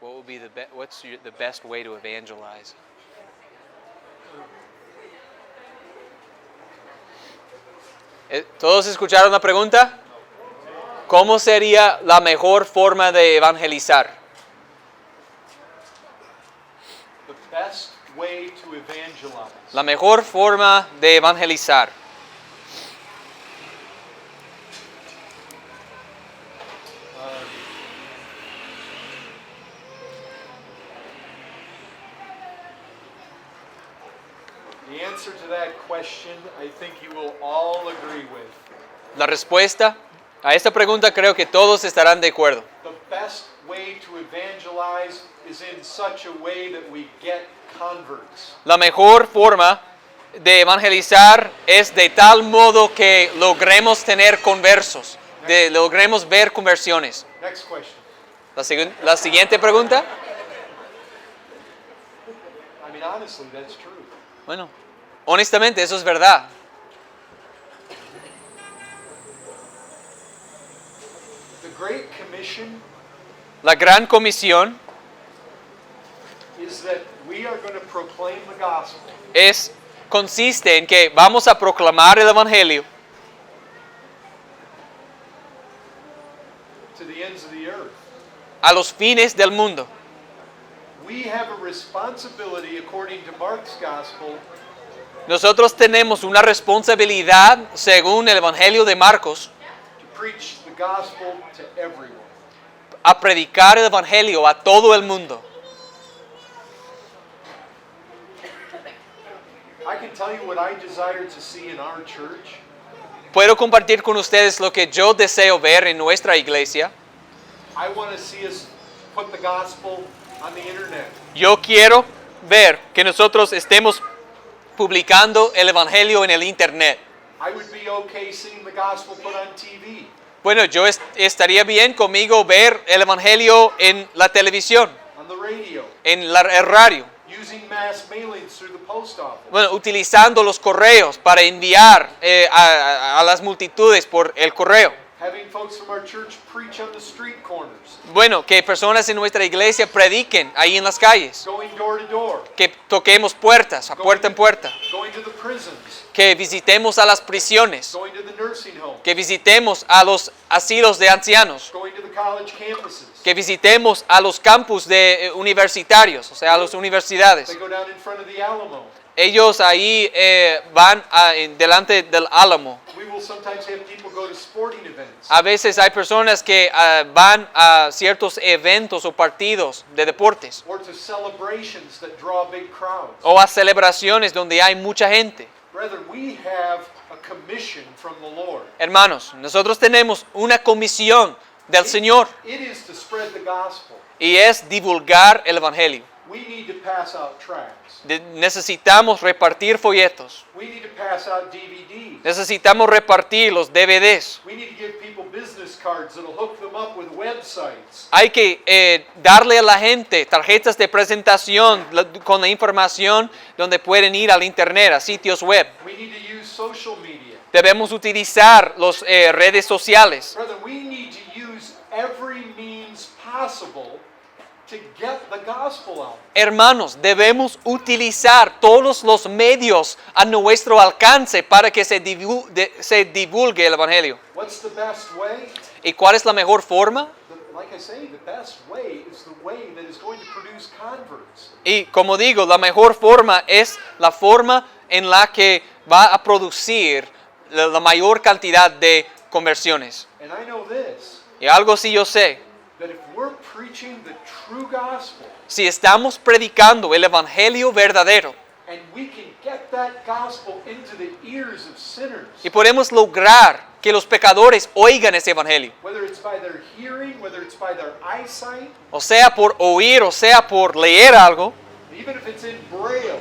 What would be the best way to evangelize? ¿Todos escucharon la pregunta? ¿Cómo sería la mejor forma de evangelizar? The best way to evangelize. La mejor forma de evangelizar. The answer to that question, I think you will all agree with. La respuesta a esta pregunta creo que todos estarán de acuerdo. The best way to evangelize is in such a way that we get converts. La mejor forma de evangelizar es de tal modo que logremos tener conversos, logremos ver conversiones. Next question. La siguiente pregunta. I mean, honestly, that's true. Bueno, honestamente eso es verdad. The Great Commission La gran comisión is that we are going to proclaim the gospel consiste en que vamos a proclamar el evangelio to the ends of the earth. a los fines del mundo. We have a responsibility, according to Mark's gospel, Nosotros tenemos una responsabilidad, según el evangelio de Marcos, to preach the gospel to everyone. a predicar el evangelio a todo el mundo. I can tell you what I desire to see in our church. Puedo compartir con ustedes lo que yo deseo ver en nuestra iglesia. I want to see us put the gospel on the internet. Yo quiero ver que nosotros estemos publicando el evangelio en el internet. I would be okay seeing the gospel put on TV, Bueno, yo estaría bien conmigo ver el evangelio en la televisión, on the radio, en el radio. using mass mailings through the post office. Bueno, utilizando los correos para enviar a las multitudes por el correo. Having folks from our church preach on the street corners, Bueno, que personas en nuestra iglesia prediquen ahí en las calles. going door to door, Que toquemos puertas, a puerta en puerta. going to the prisons, Que visitemos a las prisiones. going to the nursing homes, Que visitemos a los asilos de ancianos. going to the college campuses. Que visitemos a los campus de universitarios, o sea, a las universidades. They go down in front of the Alamo. Ellos ahí van delante del Álamo. We will sometimes have people go to sporting events. A veces hay personas que van a ciertos eventos o partidos de deportes Or to celebrations that draw big crowds. o a celebraciones donde hay mucha gente. Brethren, we have a commission from the Lord. Hermanos, nosotros tenemos una comisión del Señor It is to spread the gospel. y es divulgar el Evangelio. We need to pass out tracts. Necesitamos repartir folletos, We need to pass out DVDs. necesitamos repartir los DVDs. We need to give people business cards that'll hook them up with websites. Hay que darle a la gente tarjetas de presentación con la información donde pueden ir al internet, a sitios web. We need to use social media. Debemos utilizar las redes sociales. Brethren, we need to use every means possible to get the gospel out. Hermanos, debemos utilizar todos los medios a nuestro alcance para que se divulgue el Evangelio. What's the best way? ¿Y cuál es la mejor forma? Like I say, the best way is the way that is going to produce converts. Y como digo, la mejor forma es la forma en la que va a producir la mayor cantidad de conversiones. And I know this, Y algo sí yo sé, that if we're preaching the true gospel, si estamos predicando el Evangelio verdadero and we can get that gospel into the ears of sinners, y podemos lograr que los pecadores oigan ese Evangelio, whether it's by their hearing, whether it's by their eyesight, o sea por oír, o sea por leer algo, even if it's in Braille,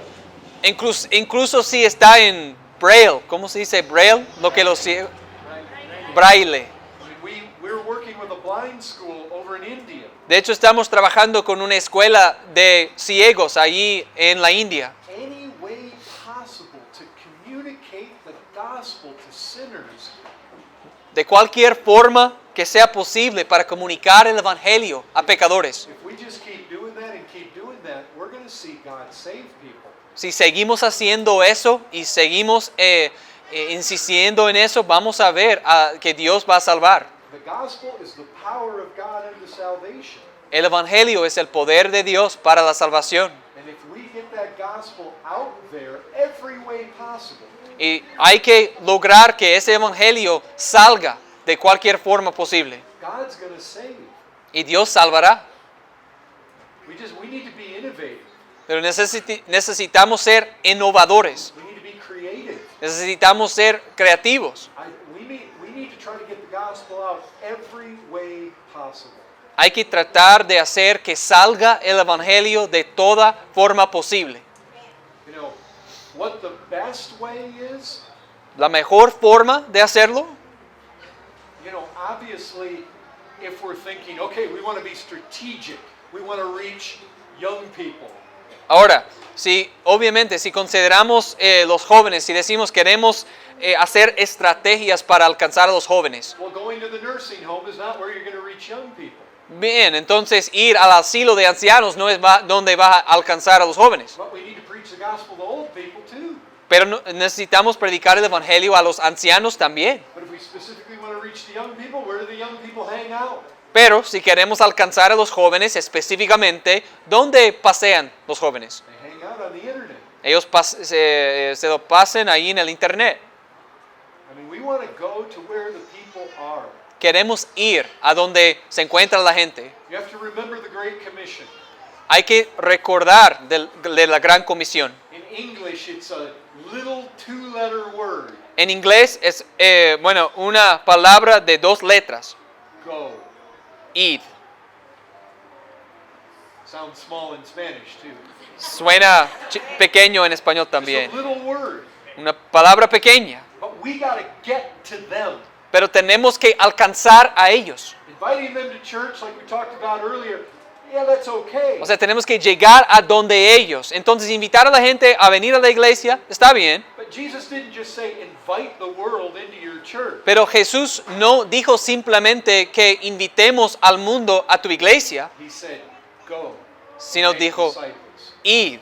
incluso si está en Braille, ¿cómo se dice Braille? Lo que los ciegos, Braille. we're working with a blind school over in India. De hecho, estamos trabajando con una escuela de ciegos allí en la India. Any way possible to communicate the gospel to sinners, de cualquier forma que sea posible para comunicar el evangelio a pecadores. If we just keep doing that, we're going to see God save people. Si seguimos haciendo eso y seguimos insistiendo en eso, vamos a ver que Dios va a salvar. The gospel is the power of God unto salvation. El evangelio es el poder de Dios para la salvación. And if we get that gospel out there every way possible, Y hay que lograr que ese evangelio salga de cualquier forma posible. God's going to save. Y Dios salvará. We need to be innovative. Pero necesitamos ser innovadores. We need to be creative. Necesitamos ser creativos. We need to try to get the gospel out every way possible. Hay que tratar de hacer que salga el evangelio de toda forma posible. You know, what the best way is, La mejor forma de hacerlo, you know, obviously, if we're thinking, okay, we want to be strategic, we want to reach young people. ahora, obviamente, si consideramos los jóvenes, si decimos queremos hacer estrategias para alcanzar a los jóvenes, Well, going to the nursing home is not where you're going to reach young people. bien, entonces ir al asilo de ancianos no es donde va a alcanzar a los jóvenes. But we need to preach the gospel to old people too. Pero necesitamos predicar el evangelio a los ancianos también. But if we specifically want to reach the young people, where do the young people hang out? Pero si queremos alcanzar a los jóvenes específicamente, ¿dónde pasean los jóvenes? They hang out on the internet. Ellos se lo pasen ahí en el internet. I mean, we want to go to where the people are. Queremos ir a donde se encuentra la gente. You have to remember the Great Commission. Hay que recordar de la gran comisión. In English, it's a little two-letter word. En inglés es una palabra de 2 letras. Go. Id. Sounds small in Spanish too. Suena pequeño en español It's también. a little word. Una palabra pequeña. But we got to get to them. Pero tenemos que alcanzar a ellos. Inviting them to church, like we talked about earlier, yeah, that's okay. O sea, tenemos que llegar a donde ellos. Entonces, invitar a la gente a venir a la iglesia está bien. But Jesus didn't just say, invite the world into your church. Pero Jesús no dijo simplemente que invitemos al mundo a tu iglesia, He said, go. sino make dijo, disciples. id,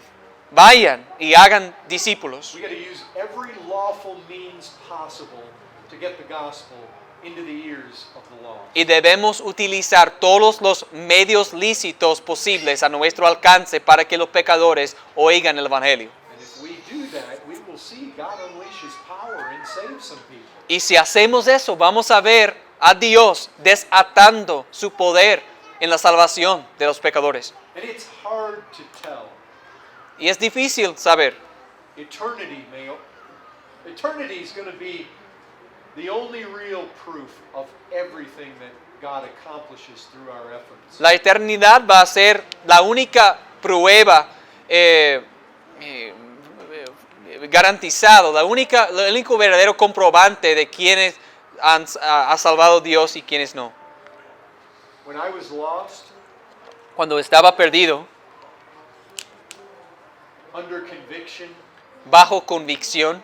vayan y hagan discípulos. We got to use every lawful means possible to get the gospel into the ears of the lost. Y debemos utilizar todos los medios lícitos posibles a nuestro alcance para que los pecadores oigan el evangelio. And if we do that, we will see God unleash His power and save some people. Y si hacemos eso, vamos a ver a Dios desatando su poder en la salvación de los pecadores. And it's hard to tell. Y es difícil saber. Eternity is going to be the only real proof of everything that God accomplishes through our efforts. La eternidad va a ser la única prueba garantizado, el único verdadero comprobante de quienes ha salvado Dios y quienes no. When I was lost, Cuando estaba perdido, under conviction, bajo convicción,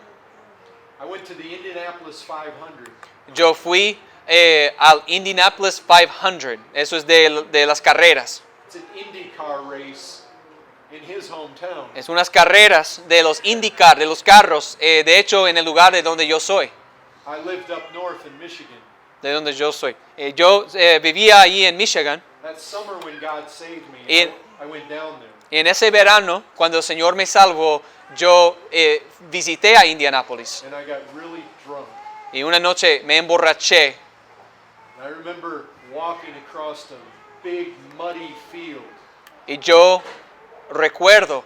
I went to the Indianapolis 500. yo fui al Indianapolis 500. Eso es de las carreras. It's an IndyCar race in his hometown. Es unas carreras de los IndyCar, de los carros, de hecho en el lugar de donde yo soy. I lived up north in Michigan. De donde yo soy. Yo vivía ahí en Michigan. That summer when God saved me, In- I went down there. Y en ese verano, cuando el Señor me salvó, yo visité a Indianápolis. And I got really drunk. Y una noche me emborraché. And I remember walking across a big muddy field. Y yo recuerdo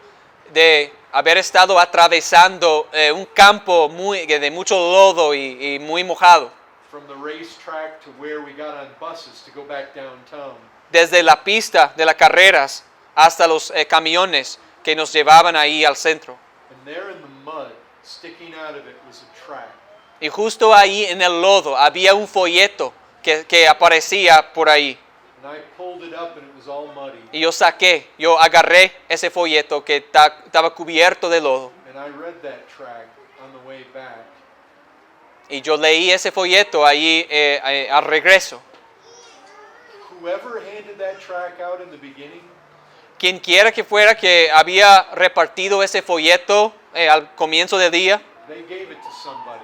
de haber estado atravesando un campo de mucho lodo y muy mojado. From the racetrack to where we got on buses to go back downtown. Desde la pista de las carreras hasta los camiones que nos llevaban ahí al centro. And there in the mud, sticking out of it, was a track. Y justo ahí en el lodo había un folleto que aparecía por ahí. And I pulled it up and it was all muddy. Y yo agarré ese folleto que estaba cubierto de lodo. And I read that track on the way back. Y yo leí ese folleto ahí al regreso. Whoever handed that tract out in the beginning, Quien quiera que fuera que había repartido ese folleto al comienzo del día, they gave it to somebody.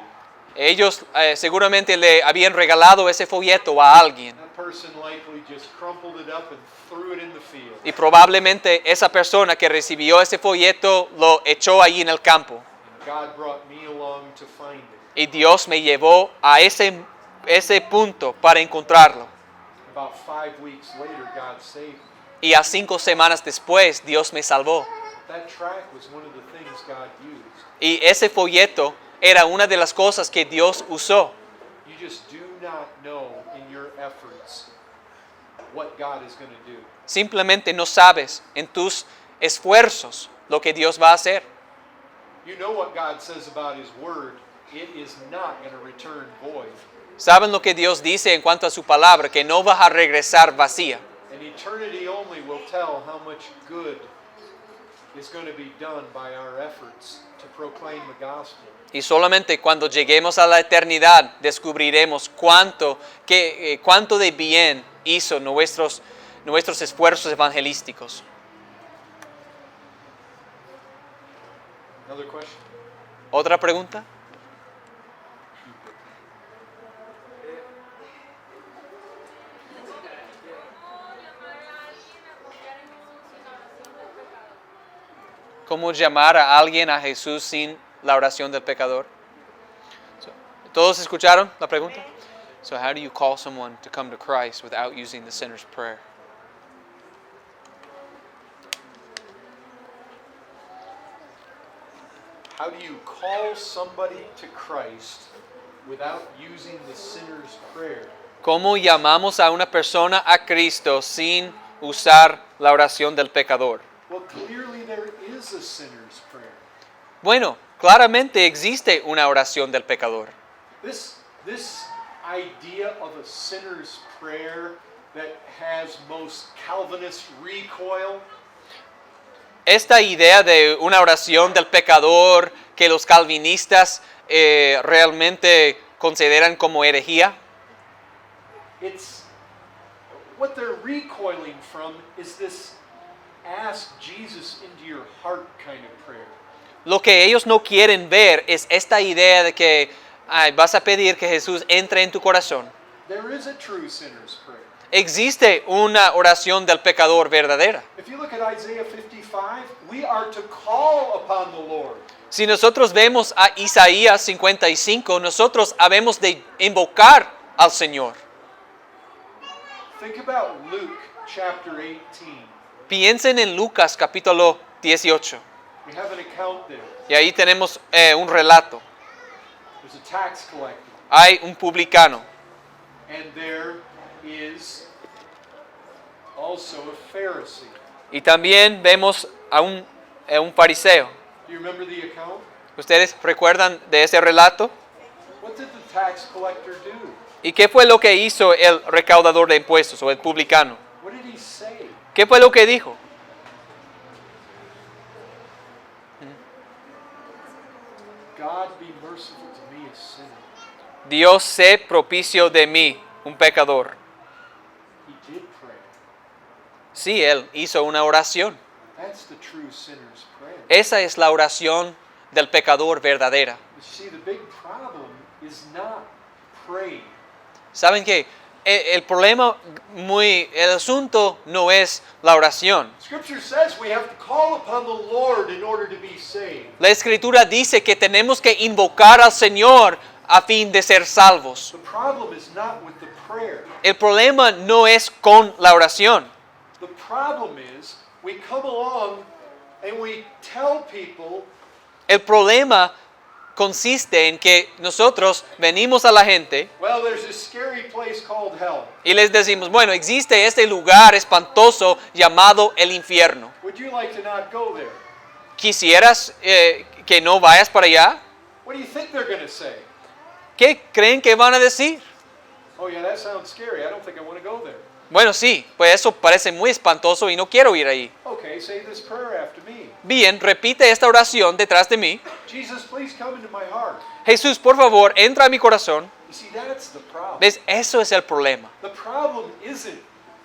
ellos seguramente le habían regalado ese folleto a alguien. That person likely just crumpled it up and threw it in the field. Y probablemente esa persona que recibió ese folleto lo echó ahí en el campo. And God brought me along to find it. Y Dios me llevó a ese punto para encontrarlo. About 5 weeks later, God saved me. Y a 5 semanas después, Dios me salvó. That tract was one of the things God used. Y ese folleto era una de las cosas que Dios usó. You just do not know in your efforts what God is going to do. Simplemente no sabes en tus esfuerzos lo que Dios va a hacer. You know what God says about His Word. It is not going to return void. Saben lo que Dios dice en cuanto a su palabra, que no va a regresar vacía. And eternity only will tell how much good is going to be done by our efforts to proclaim the gospel. Y solamente cuando lleguemos a la eternidad descubriremos cuánto de bien hizo nuestros esfuerzos evangelísticos. Another question? ¿Otra pregunta? ¿Cómo llamar a alguien a Jesús sin la oración del pecador? ¿Todos escucharon la pregunta? So how do you call someone to come to Christ without using the sinner's prayer? How do you call somebody to Christ without using the sinner's prayer? ¿Cómo llamamos a una persona a Cristo sin usar la oración del pecador? Well, clearly there is a sinner's prayer. Bueno, claramente existe una oración del pecador. This idea of a sinner's prayer that has most Calvinist recoil, Esta idea de una oración del pecador que los calvinistas realmente consideran como herejía, it's what they're recoiling from is this ask Jesus into your heart kind of prayer. lo que ellos no quieren ver es esta idea de que vas a pedir que Jesús entre en tu corazón. There is a true sinner's prayer. Existe una oración del pecador verdadera. If you look at Isaiah 55, we are to call upon the Lord. Si nosotros vemos a Isaías 55, nosotros habemos de invocar al Señor. Think about Luke chapter 18. Piensen en Lucas capítulo 18. We have an account there. Y ahí tenemos un relato. There's a tax collector, Hay un publicano and there is also a Pharisee. y también vemos a un fariseo. Do you remember the account? ¿Ustedes recuerdan de ese relato? What did the tax collector do? ¿Y qué fue lo que hizo el recaudador de impuestos o el publicano? What did he say? ¿Qué fue lo que dijo? God be merciful to me, a sinner. Dios, sé propicio de mí, un pecador. He did pray. Sí, él hizo una oración. That's the true sinner's prayer. Esa es la oración del pecador verdadera. But you see, the big problem is not praying. ¿Saben qué? El asunto no es la oración. Scripture says we have to call upon the Lord in order to be saved. La Escritura dice que tenemos que invocar al Señor a fin de ser salvos. The problem is not with the prayer. El problema no es con la oración. The problem is we come along and we tell people, El problema consiste en que nosotros venimos a la gente well, there's this scary place called hell. y les decimos, bueno, existe este lugar espantoso llamado el infierno. Would you like to not go there? ¿Quisieras que no vayas para allá? What do you think they're going to say? ¿Qué creen que van a decir? Oh yeah, that sounds scary. I don't think I want to go there. Bueno, sí, pues eso parece muy espantoso y no quiero ir ahí. Okay, say this prayer after me. Bien, repite esta oración detrás de mí. Jesus, please come into my heart. Jesús, por favor, entra a mi corazón. You see, that's the problem. ¿Ves? Eso es el problema. The problem isn't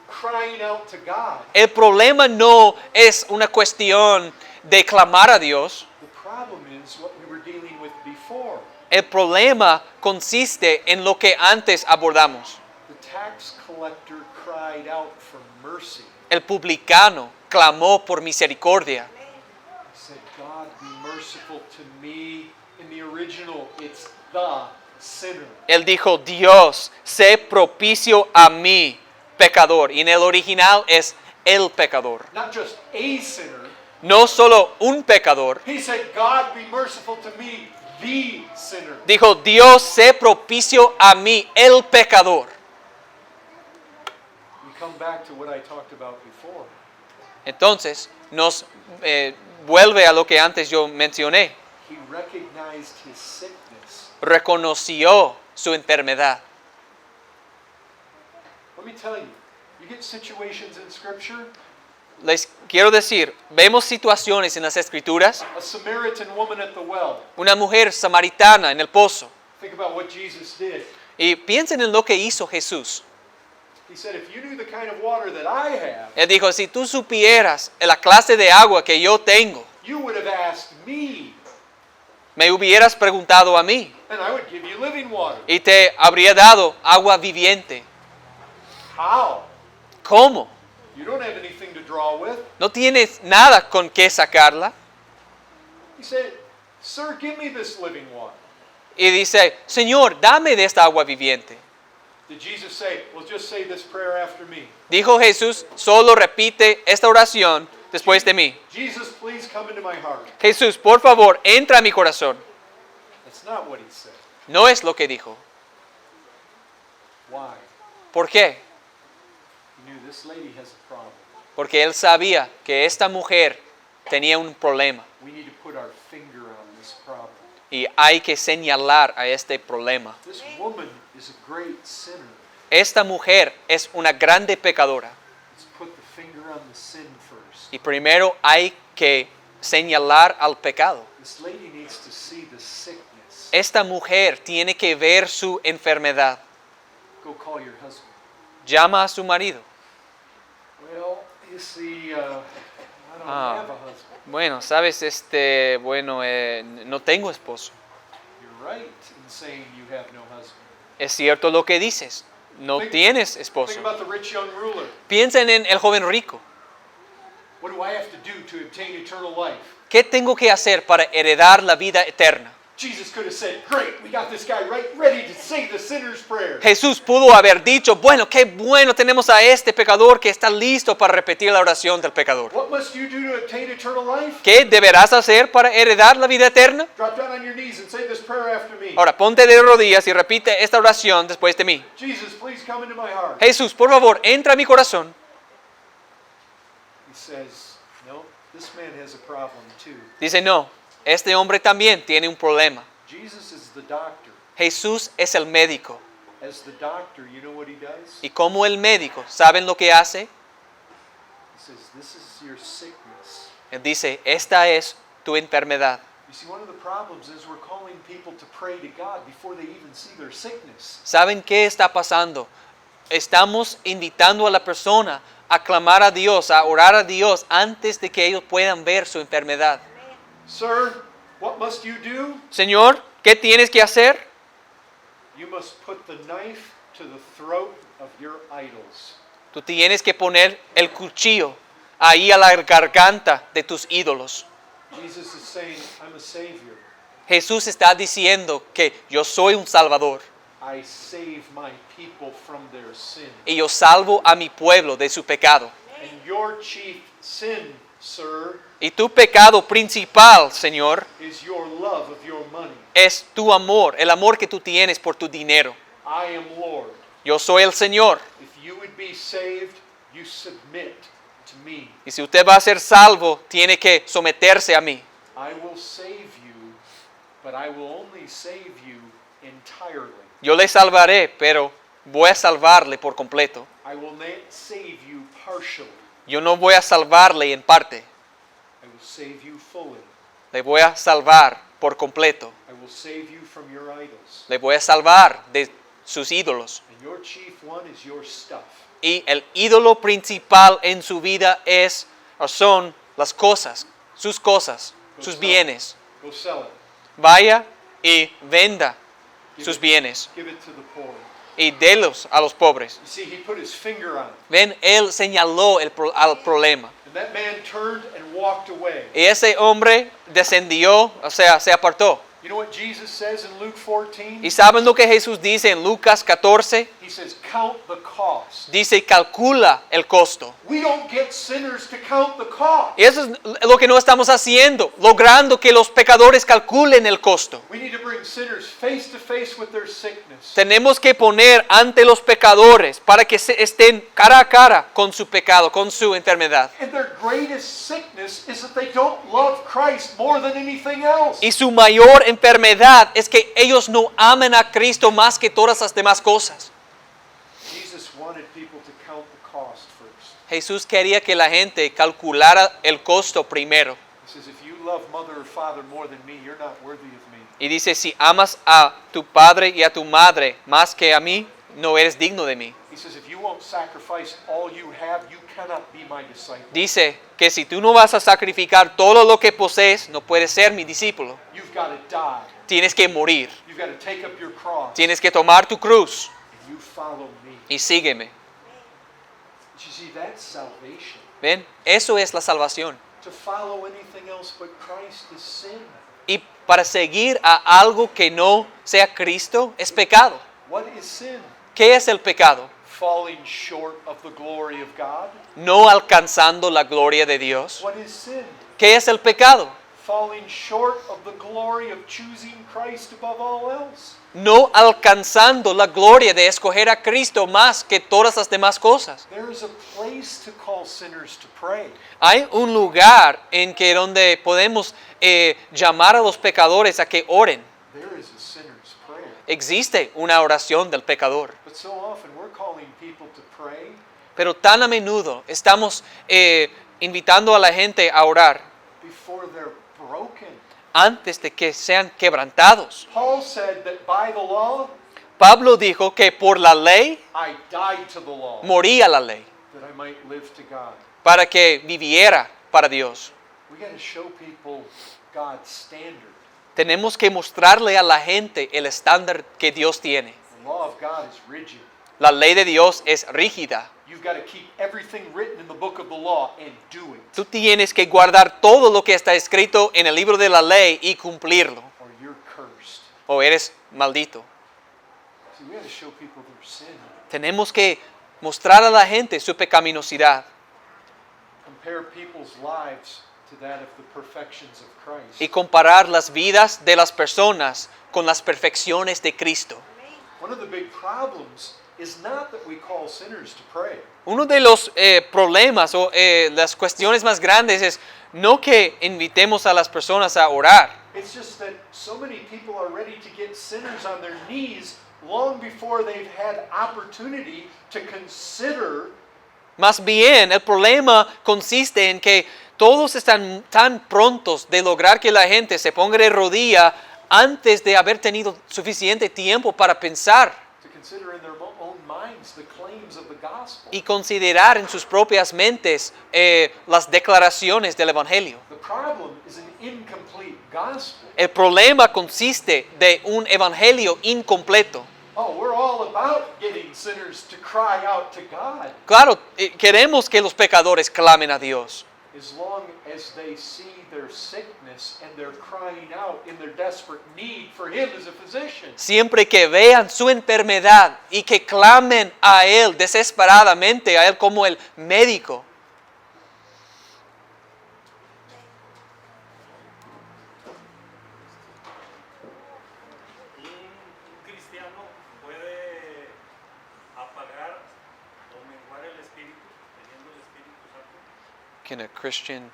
crying out to God. El problema no es una cuestión de clamar a Dios. The problem is what we were dealing with before. El problema consiste en lo que antes abordamos. The tax collector cried out for mercy. El publicano clamó por misericordia. He said, God, be merciful to me. In the original, it's the sinner. Él dijo, Dios, sé propicio a mí, pecador. Y en el original es el pecador. Not just a sinner. No solo un pecador. He said, God, be merciful to me, the sinner. Dijo, Dios, sé propicio a mí, el pecador. We come back to what I talked about before. Entonces, nos vuelve a lo que antes yo mencioné. He recognized his sickness. Reconoció su enfermedad. Let me tell you, you get situations in Scripture. Les quiero decir, vemos situaciones en las Escrituras. A Samaritan woman at the well. Una mujer samaritana en el pozo. Think about what Jesus did. Y piensen en lo que hizo Jesús. He said, if you knew the kind of water that I have, Él dijo, si tú supieras la clase de agua que yo tengo, you would have asked me, me hubieras preguntado a mí and I would give you living water. y te habría dado agua viviente. How? ¿Cómo? You don't have anything to draw with. ¿No tienes nada con qué sacarla? He said, sir, give me this living water. Y dice, Señor, dame de esta agua viviente. Did Jesus say, well, just say this prayer after me? Dijo Jesús, solo repite esta oración después de mí. Jesus, please come into my heart. Jesús, por favor, entra a mi corazón. That's not what he said. No es lo que dijo. Why? ¿Por qué? He knew this lady has a problem. Porque él sabía que esta mujer tenía un problema We need to put our finger on this problem. y hay que señalar a este problema. This woman is a great sinner. Esta mujer es una grande pecadora Let's put the finger on the sin first. y primero hay que señalar al pecado. This lady needs to see the sickness. Esta mujer tiene que ver su enfermedad. Go call your husband. Llama a su marido. Well, you see, I don't have a husband. Bueno, sabes, no tengo esposo. You're right in saying you have no husband. Es cierto lo que dices. No Think- tienes Think esposo. about the rich young ruler. Piensen en el joven rico. What do I have to do to obtain eternal life? ¿Qué tengo que hacer para heredar la vida eterna? Jesus could have said, great, we got this guy right ready to say the sinner's prayer. Jesús pudo haber dicho, bueno, qué bueno tenemos a este pecador que está listo para repetir la oración del pecador. What must you do to obtain eternal life? ¿Qué deberás hacer para heredar la vida eterna? Drop down on your knees and say this prayer after me. Ahora, ponte de rodillas y repite esta oración después de mí. Jesus, please come into my heart. Jesús, por favor, entra a mi corazón. He says, no, this man has a problem too. Dice, no, este hombre también tiene un problema. Jesus is the doctor. Jesús es el médico. As the doctor, you know what he does? Y como el médico, ¿saben lo que hace? He says, this is your sickness. Él dice, esta es tu enfermedad. You see, one of the problems is we're calling people to pray to God before they even see their sickness. ¿Saben qué está pasando? Estamos invitando a la persona a clamar a Dios, a orar a Dios antes de que ellos puedan ver su enfermedad. Sir, what must you do? Señor, ¿qué tienes que hacer? You must put the knife to the throat of your idols. Tú tienes que poner el cuchillo ahí a la garganta de tus ídolos. Jesus is saying, I'm a savior. Jesús está diciendo que yo soy un salvador I save my people from their sin. y yo salvo a mi pueblo de su pecado. And your chief sin, sir, Y tu pecado principal, Señor, is your love of your money. es tu amor, el amor que tú tienes por tu dinero. I am Lord. Yo soy el Señor. If you would be saved, you submit to me. Y si usted va a ser salvo, tiene que someterse a mí. I will save you, but I will only save you entirely. Yo le salvaré, pero voy a salvarle por completo. I will not save you partially. Yo no voy a salvarle en parte. I will save you fully. Le voy a salvar por completo. I will save you from your idols. Le voy a salvar de sus ídolos. And your chief one is your stuff. Y el ídolo principal en su vida son las cosas, sus bienes. Go sell it. Vaya y venda sus bienes Give it to the poor. y délos a los pobres. You see, he put his finger on it. Ven, él señaló al problema. And that man turned and walked away. Y ese hombre descendió, o sea, se apartó. You know what Jesus says in Luke 14? ¿Y saben lo que Jesús dice en Lucas 14? He says, count the cost. Dice, calcula el costo. We don't get sinners to count the cost. Y eso es lo que no estamos haciendo, logrando que los pecadores calculen el costo. We need to bring sinners face to face with their sickness. Tenemos que poner ante los pecadores para que estén cara a cara con su pecado, con su enfermedad. And their greatest sickness is that they don't love Christ more than anything else. Y su mayor enfermedad es que ellos no aman a Cristo más que todas las demás cosas. Jesus wanted people to count the cost first. Jesús quería que la gente calculara el costo primero. He says, if you love mother or father more than me, you're not worthy of me. Y dice, si amas a tu padre y a tu madre más que a mí, no eres digno de mí. He says, if you won't sacrifice all you have, you cannot be my disciple. Dice que si tú no vas a sacrificar todo lo que posees, no puedes ser mi discípulo. You've got to die. Tienes que morir. You've got to take up your cross. Tienes que tomar tu cruz And you follow me. y sígueme. But you see, that's salvation. ¿Ven? Eso es la salvación. To follow anything else but Christ is sin. Y para seguir a algo que no sea Cristo es pecado. What is sin? ¿Qué es el pecado? Falling short of the glory of God. No alcanzando la gloria de Dios. What is sin? ¿Qué es el pecado? Falling short of the glory of choosing Christ above all else. No alcanzando la gloria de escoger a Cristo más que todas las demás cosas. There is a place to call sinners to pray. Hay un lugar en que donde podemos llamar a los pecadores a que oren. There is a sinner's prayer. Existe una oración del pecador. But so often we're calling people to pray Pero tan a menudo estamos invitando a la gente a orar before they're broken. antes de que sean quebrantados. Paul said that by the law, Pablo dijo que por la ley I died to the law, moría la ley that I might live to God. para que viviera para Dios. We got to show people God's standard. Tenemos que mostrarle a la gente el estándar que Dios tiene. The law of God is rigid. La ley de Dios es rígida. You've got to keep everything written in the book of the law and do it, Tú tienes que guardar todo lo que está escrito en el libro de la ley y cumplirlo, or you're cursed. o eres maldito. See, we got to show people their sin. Tenemos que mostrar a la gente su pecaminosidad Compare people's lives to that of the perfections of Christ. y comparar las vidas de las personas con las perfecciones de Cristo. One of the big problems is not that we call sinners to pray. Uno de los problemas o las cuestiones más grandes es no que invitemos a las personas a orar. It's just that so many people are ready to get sinners on their knees long before they've had opportunity to consider Más bien, el problema consiste en que todos están tan prontos de lograr que la gente se ponga de rodilla antes de haber tenido suficiente tiempo para pensar to consider in their own minds the claims of the gospel. y considerar en sus propias mentes las declaraciones del Evangelio. The problem is an incomplete gospel. El problema consiste de un Evangelio incompleto. Oh, we're all about getting sinners to cry out to God. Claro, queremos que los pecadores clamen a Dios. As long as they see their sickness and they're crying out in their desperate need for Him as a physician. Siempre que vean su enfermedad y que clamen a Él desesperadamente, a Él como el médico. Un cristiano puede apagar o menguar el espíritu teniendo el Espíritu Santo. Can a Christian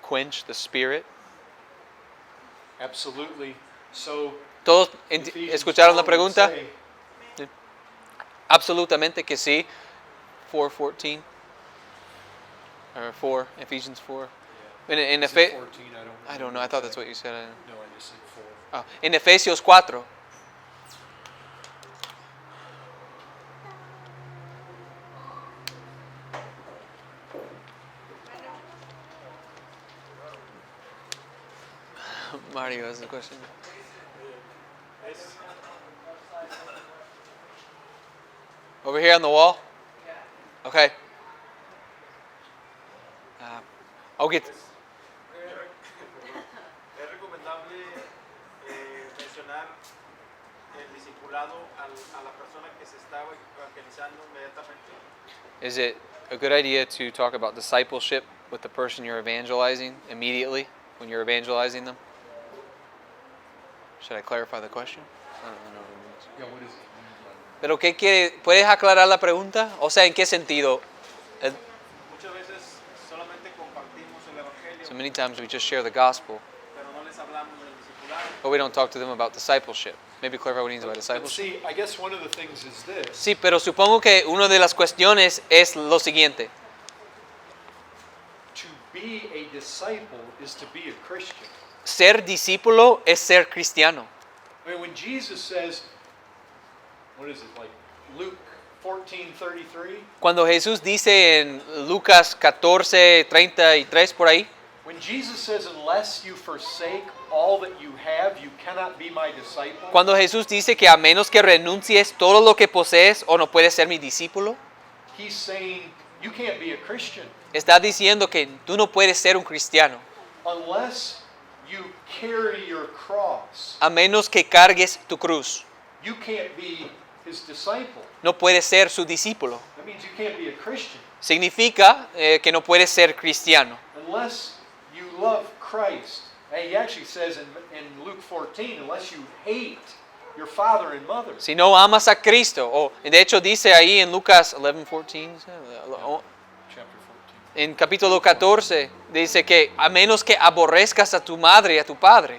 quench the spirit? Absolutely. So ¿Todos Ephesians escucharon la 4 would pregunta? say, Absolutamente que sí. 4:14. Or 4, Ephesians 4. In Is it Ephe- 14? I don't know. I thought that's what you said. No, I just said 4. Oh, en Efesios 4. Mario has a question. Es Over here on the wall? Okay. I'll get. Es recomendable mencionar el discipulado a la persona que se está evangelizando inmediatamente. Is it a good idea to talk about discipleship with the person you're evangelizing immediately when you're evangelizing them? Should I clarify the question? I don't know what it means. Yeah, what is it? ¿Pero qué quiere? ¿Puedes aclarar la pregunta? O sea, ¿en qué sentido? Muchas veces solamente compartimos el evangelio, So many times we just share the gospel, pero no les hablamos del discipulado. but we don't talk to them about discipleship. Maybe clarify what he means by But discipleship. see, I guess one of the things is this. Sí, pero supongo que una de las cuestiones es lo siguiente. To be a disciple is to be a Christian. Ser discípulo es ser cristiano. I mean, when Jesus says, what is it, like Luke 14:33? Cuando Jesús dice en Lucas 14:33 por ahí, When Jesus says, unless you forsake all that you have, you cannot be my disciple. cuando Jesús dice que a menos que renuncies todo lo que posees o no puedes ser mi discípulo, He's saying you can't be a Christian está diciendo que tú no puedes ser un cristiano unless you carry your cross. a menos que cargues tu cruz. You can't be his disciple. No puedes ser su discípulo. That means you can't be a Christian Significa que no puedes ser cristiano. unless you love Christ. And he actually says in Luke 14, unless you hate your father and mother. Si no amas a Cristo, o de hecho dice ahí en Lucas 11:14, Chapter 14. en capítulo 14, dice que a menos que aborrezcas a tu madre y a tu padre,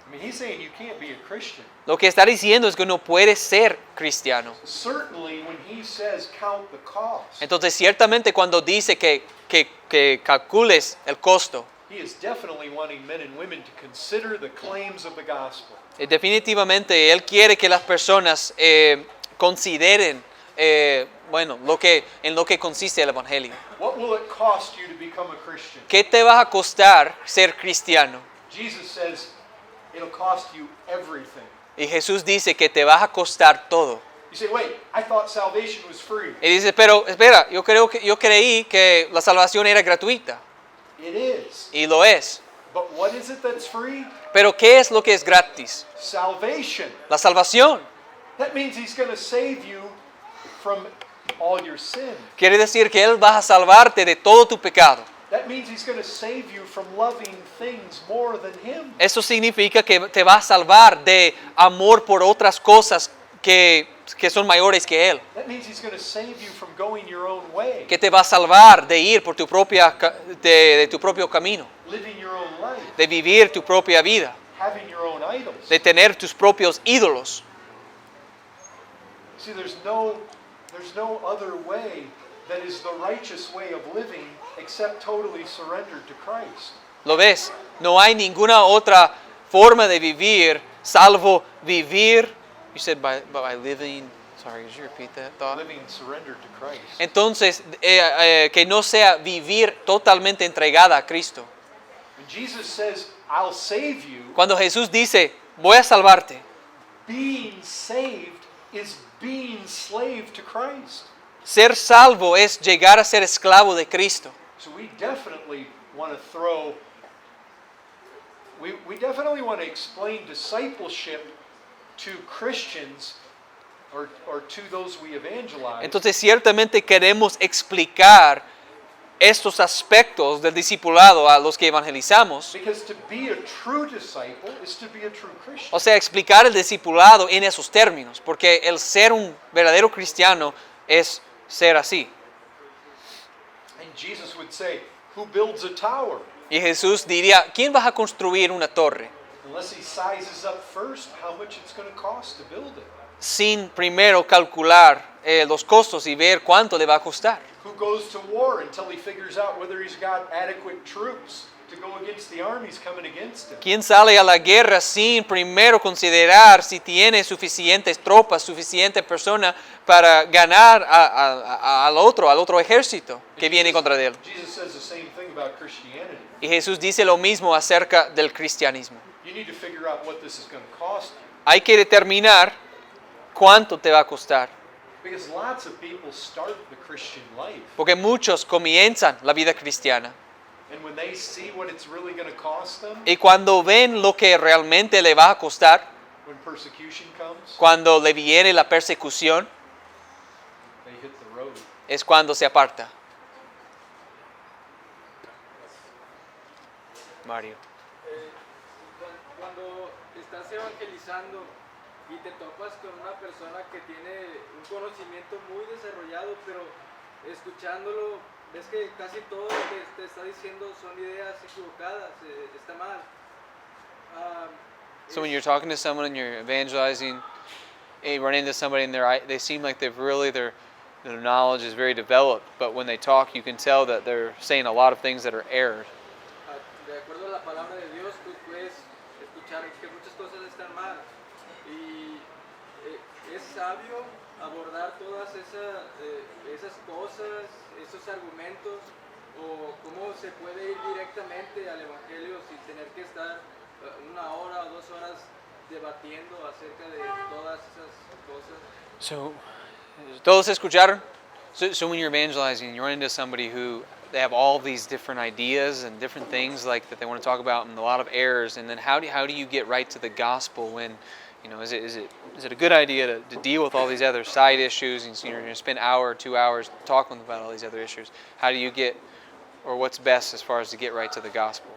I mean, he's saying you can't be a Christian. lo que está diciendo es que no puedes ser cristiano. Certainly, when he says count the cost, Entonces, ciertamente cuando dice que calcules el costo, he is definitely wanting men and women to consider the claims of the gospel. definitivamente Él quiere que las personas consideren, en lo que consiste el Evangelio. What will it cost you to become a Christian? ¿Qué te va a costar ser cristiano? Jesus says it'll cost you everything. Y Jesús dice que te va a costar todo. You say, wait, I thought salvation was free. Y dice, pero espera, yo creí que la salvación era gratuita. It is. Y lo es. But what is it that's free? Pero ¿qué es lo que es gratis? Salvation. La salvación. That means he's going to save you from all your sin. Quiere decir que Él va a salvarte de todo tu pecado. That means he's going to save you from loving things more than him. Eso significa que te va a salvar de amor por otras cosas que son mayores que Él. That means he's going to save you from going your own way, Que te va a salvar de ir por de tu propio camino. living your own life, De vivir tu propia vida. having your own idols. De tener tus propios ídolos. See, there's no other way that is the righteous way of living except totally surrendered to Christ. ¿Lo ves? No hay ninguna otra forma de vivir salvo vivir. You said by living. Sorry, could you repeat that thought? Living surrendered to Christ. Entonces, que no sea vivir totalmente entregada a Cristo. When Jesus says, I'll save you, Cuando Jesús dice, voy a salvarte, being saved is being slave to Christ. ser salvo es llegar a ser esclavo de Cristo. So we definitely want to throw, we definitely want to explain discipleship to Christians or to those we evangelize. Entonces, ciertamente queremos explicar estos aspectos del discipulado a los que evangelizamos. Because to be a true disciple is to be a true Christian. O sea, explicar el discipulado en esos términos, porque el ser un verdadero cristiano es ser así. And Jesus would say, who builds a tower? Y Jesús diría, ¿quién va a construir una torre Unless he sizes up first how much it's going to cost to build it. sin primero calcular los costos y ver cuánto le va a costar. Who goes to war until he figures out whether he's got adequate troops to go against the armies coming against him? ¿Quién sale a la guerra sin primero considerar si tiene suficientes tropas, suficiente persona para ganar al otro ejército que viene contra él? Jesus says the same thing about Christianity. Y Jesús dice lo mismo acerca del cristianismo. You need to figure out what this is going to cost you. Hay que determinar cuánto te va a costar. Because lots of people start the Christian life, Porque muchos comienzan la vida cristiana. and when they see what it's really going to cost them, Y cuando ven lo que realmente le va a costar, when persecution comes, cuando le viene la persecución, they hit the road. es cuando se aparta. Mario. Cuando estás evangelizando y te topas con una persona que tiene un conocimiento muy desarrollado, pero escuchándolo ves que casi todo lo que te está diciendo son ideas equivocadas, está mal. So when you're talking to someone and you're evangelizing, and you run into somebody and they seem like their knowledge is very developed, but when they talk, you can tell that they're saying a lot of things that are errors. De acuerdo a la palabra de Dios, tú puedes escuchar que muchas cosas están mal y es sabio abordar todas esas cosas, esos argumentos, o cómo se puede ir directamente al Evangelio sin tener que estar 1 hora o 2 horas debatiendo acerca de todas esas cosas. So, todos escucharon? So when you're evangelizing, you run into somebody who they have all these different ideas and different things like that they want to talk about and a lot of errors. And then how do you get right to the gospel when, is it a good idea to deal with all these other side issues and you're going to spend 1 or 2 hours talking about all these other issues? How do you get, or what's best as far as to get right to the gospel?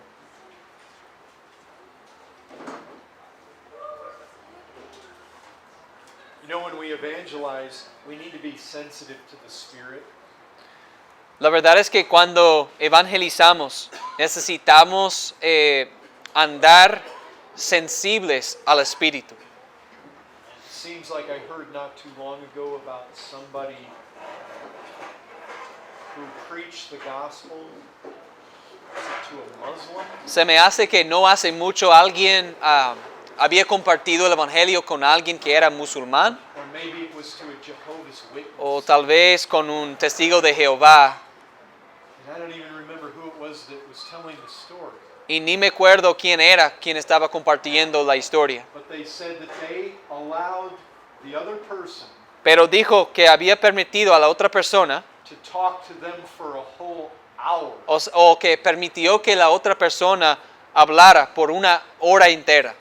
When we evangelize, we need to be sensitive to the Spirit. La verdad es que cuando evangelizamos necesitamos andar sensibles al Espíritu. Seems like I heard not too long ago about somebody who preached the gospel to a Muslim. Se me hace que no hace mucho alguien había compartido el Evangelio con alguien que era musulmán, Or maybe it was to a Jehovah's Witness. o tal vez con un testigo de Jehová, And I don't even remember who it was that was telling the story. y ni me acuerdo quién era quien estaba compartiendo la historia. But they said that they allowed the other person Pero dijo que había permitido a la otra persona, to talk to them for a whole hour. o que permitió que la otra persona hablara por 1 hora entera,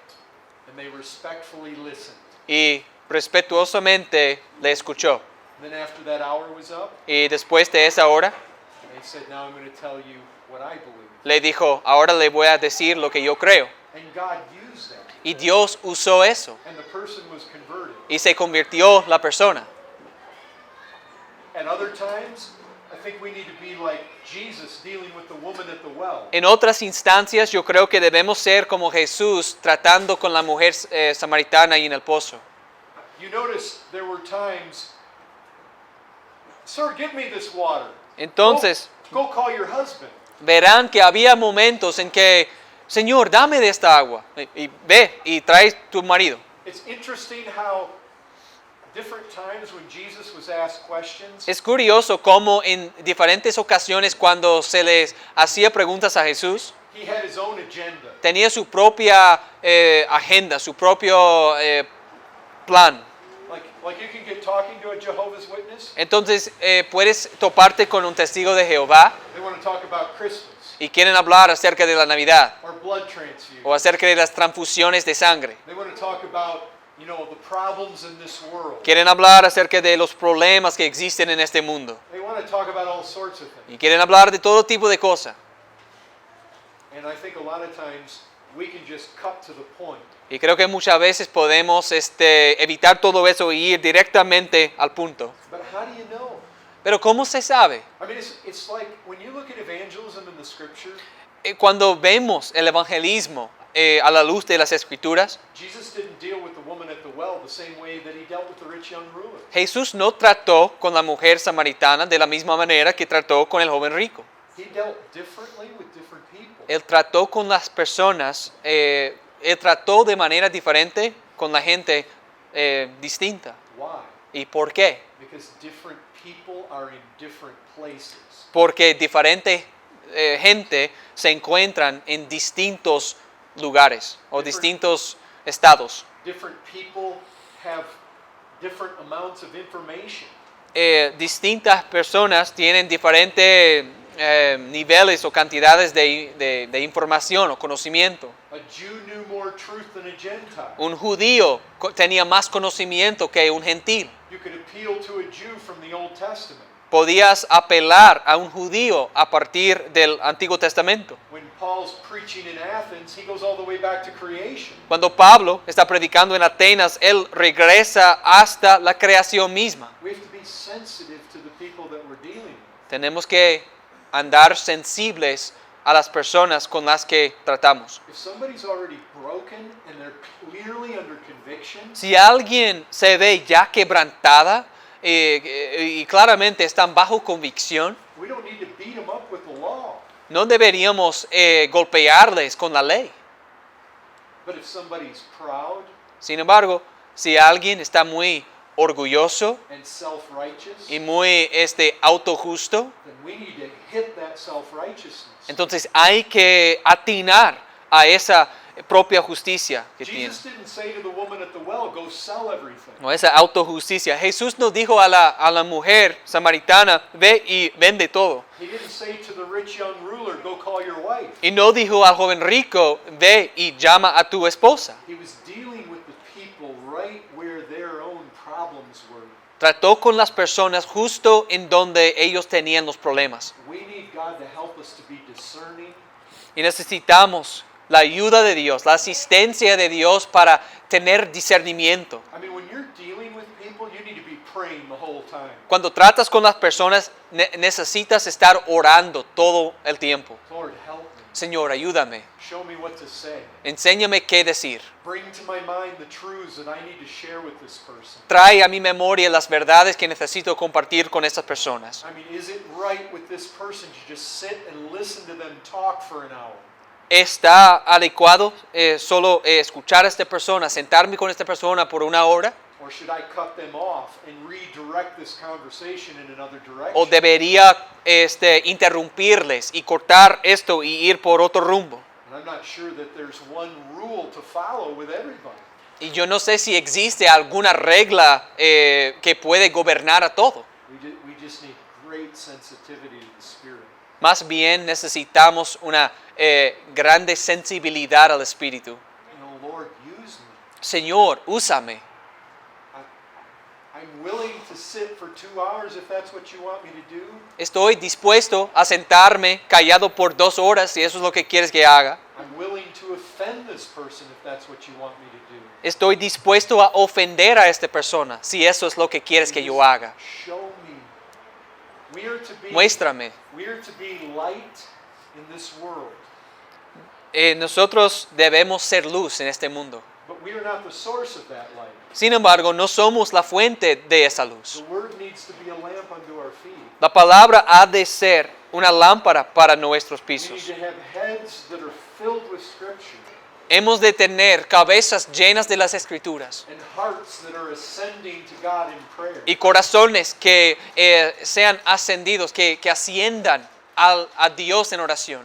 And they respectfully listened. y respetuosamente le escuchó. And then after that hour was up, Y después de esa hora, they said, now I'm going to tell you what I believe. le dijo, ahora le voy a decir lo que yo creo. And God used them. Y Dios usó eso. And the person was converted. Y se convirtió la persona. At other times, I think we need to be like Jesus dealing with the woman at the well. En otras instancias, yo creo que debemos ser como Jesús tratando con la mujer samaritana y en el pozo. You notice there were times, sir, give me this water. Entonces, Go call your husband. verán que había momentos en que, Señor, dame de esta agua. Y ve y trae tu marido. It's interesting how different times when Jesus was asked questions, Es curioso cómo en diferentes ocasiones cuando se les hacía preguntas a Jesús, he had his own agenda. tenía su propia agenda, su propio plan. Like you can get talking to a Jehovah's Witness, Entonces puedes toparte con un testigo de Jehová they want to talk about Christmas y quieren hablar acerca de la Navidad or blood transfusion. o acerca de las transfusiones de sangre. They want to talk about, the problems in this world. Quieren hablar acerca de los problemas que existen en este mundo. They want to talk about all sorts of things. Y quieren hablar de todo tipo de cosas. And I think a lot of times we can just cut to the point. Y creo que muchas veces podemos evitar todo eso y ir directamente al punto. But how do you know? Pero ¿cómo se sabe? I mean, it's like when you look at evangelism in the scripture, Cuando vemos el evangelismo a la luz de las Escrituras, Jesus didn't deal with the woman at the well the same way that he dealt with the rich young ruler. Jesús no trató con la mujer samaritana de la misma manera que trató con el joven rico. He dealt differently with different people. Él trató con las personas, él trató de manera diferente con la gente distinta. Why? ¿Y por qué? Because different people are in different places. Porque diferente gente se encuentran en distintos lugares o distintos estados. Different people have different amounts of information. Distintas personas tienen diferentes niveles o cantidades de información o conocimiento. A Jew knew more truth than a Gentile. Un judío tenía más conocimiento que un gentil. You could appeal to a Jew from the Old Testament. Podías apelar a un judío a partir del Antiguo Testamento. When Paul's preaching in Athens, he goes all the way back to creation. Cuando Pablo está predicando en Atenas, él regresa hasta la creación misma. We have to be sensitive to the people that we're dealing with. Tenemos que andar sensibles a las personas con las que tratamos. If somebody's already broken and they're clearly under conviction, Si alguien se ve ya quebrantada y claramente están bajo convicción, we don't need to beat them up with the law. no deberíamos golpearles con la ley. But if somebody's proud Sin embargo, si alguien está muy orgulloso and self-righteous, y muy autojusto, then we need to hit that self-righteousness. entonces hay que atinar a esa propia justicia que tiene. Jesus didn't say to the woman at the well, go sell everything. No, esa autojusticia. Jesús nos dijo a la mujer samaritana, ve y vende todo. He didn't say to the rich young ruler, go call your wife. Y no dijo al joven rico, ve y llama a tu esposa. He was dealing with the people right where their own problems were. Trató con las personas justo en donde ellos tenían los problemas. We need God to help us to be discerning. Y necesitamos la ayuda de Dios, la asistencia de Dios para tener discernimiento. I mean, when you're dealing with people, you need to be praying the whole time. Cuando tratas con las personas, necesitas estar orando todo el tiempo. Lord, help me. Señor, ayúdame. Show me what to say. Enséñame qué decir. Bring to my mind the truths that I need to share with this person. Trae a mi memoria las verdades que necesito compartir con estas personas. I mean, is it right with this person to just sit and listen to them talk for an hour? ¿Está adecuado solo escuchar a esta persona, sentarme con esta persona por una hora? Or should I cut them off and redirect this conversation in another direction? ¿O debería interrumpirles y cortar esto y ir por otro rumbo? And I'm not sure that there's one rule to follow with everybody. Y yo no sé si existe alguna regla que puede gobernar a todo. We just need great sensitivity to the Spirit. Más bien necesitamos una grande sensibilidad al Espíritu. You know, Lord, use me. Señor, úsame. I'm willing to sit for 2 hours if that's what you want me to do. Estoy dispuesto a sentarme callado por 2 horas si eso es lo que quieres que haga. I'm willing to offend this person if that's what you want me to do. Estoy dispuesto a ofender a esta persona si eso es lo que quieres que yo haga. Show me. We are to be, Muéstrame. we are to be light in this world, Nosotros debemos ser luz en este mundo. but we are not the source of that light. Sin embargo, no somos la fuente de esa luz. The word needs to be a lamp unto our feet. La palabra ha de ser una lámpara para nuestros We need pisos. to have heads that are filled with Scripture Hemos de tener cabezas llenas de las Escrituras and hearts that are ascending to God in prayer. y corazones que sean ascendidos, que asciendan a Dios en oración.